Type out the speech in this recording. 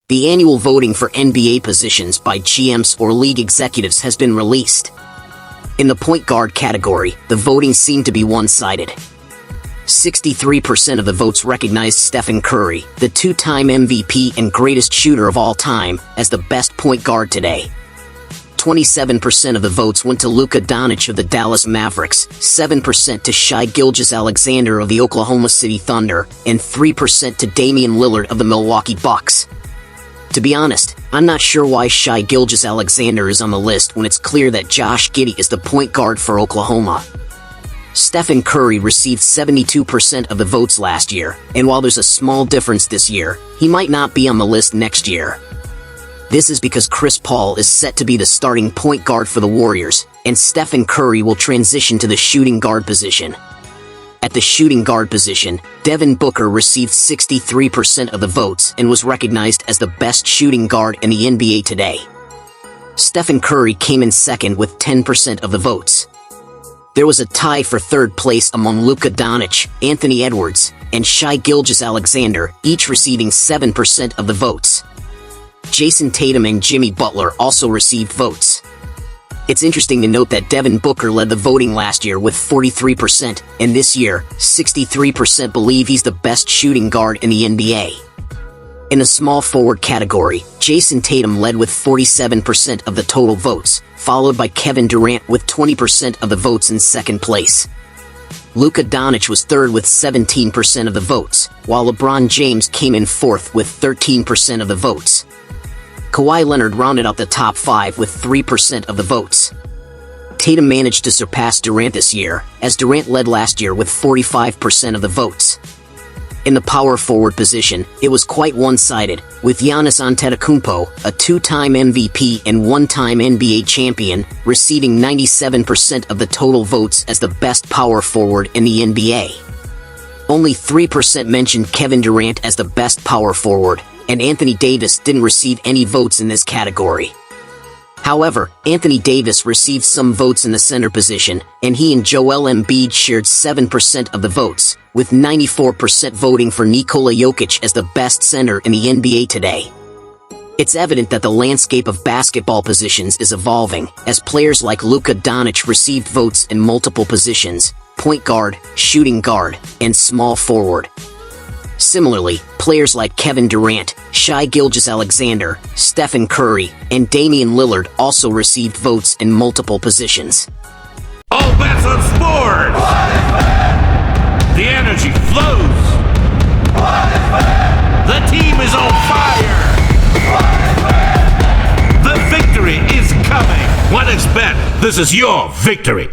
The annual voting for NBA positions by GMs or league executives has been released. In the point guard category, the voting seemed to be one-sided. 63% of the votes recognized Stephen Curry, the two-time MVP and greatest shooter of all time, as the best point guard today. 27% of the votes went to Luka Doncic of the Dallas Mavericks, 7% to Shai Gilgeous-Alexander of the Oklahoma City Thunder, and 3% to Damian Lillard of the Milwaukee Bucks. To be honest, I'm not sure why Shai Gilgeous-Alexander is on the list when it's clear that Josh Giddey is the point guard for Oklahoma. Stephen Curry received 72% of the votes last year, and while there's a small difference this year, he might not be on the list next year. This is because Chris Paul is set to be the starting point guard for the Warriors, and Stephen Curry will transition to the shooting guard position. At the shooting guard position, Devin Booker received 63% of the votes and was recognized as the best shooting guard in the NBA today. Stephen Curry came in second with 10% of the votes. There was a tie for third place among Luka Doncic, Anthony Edwards, and Shai Gilgeous-Alexander, each receiving 7% of the votes. Jason Tatum and Jimmy Butler also received votes. It's interesting to note that Devin Booker led the voting last year with 43%, and this year, 63% believe he's the best shooting guard in the NBA. In the small forward category, Jason Tatum led with 47% of the total votes, followed by Kevin Durant with 20% of the votes in second place. Luka Doncic was third with 17% of the votes, while LeBron James came in fourth with 13% of the votes. Kawhi Leonard rounded out the top five with 3% of the votes. Tatum managed to surpass Durant this year, as Durant led last year with 45% of the votes. In the power forward position, it was quite one-sided, with Giannis Antetokounmpo, a two-time MVP and one-time NBA champion, receiving 97% of the total votes as the best power forward in the NBA. Only 3% mentioned Kevin Durant as the best power forward, and Anthony Davis didn't receive any votes in this category. However, Anthony Davis received some votes in the center position, and he and Joel Embiid shared 7% of the votes, with 94% voting for Nikola Jokic as the best center in the NBA today. It's evident that the landscape of basketball positions is evolving, as players like Luka Doncic received votes in multiple positions: point guard, shooting guard, and small forward. Similarly, players like Kevin Durant, Shai Gilgeous-Alexander, Stephen Curry, and Damian Lillard also received votes in multiple positions. All bets on sports! The energy flows! The team is on fire! The victory is coming! 1xBet, this is your victory!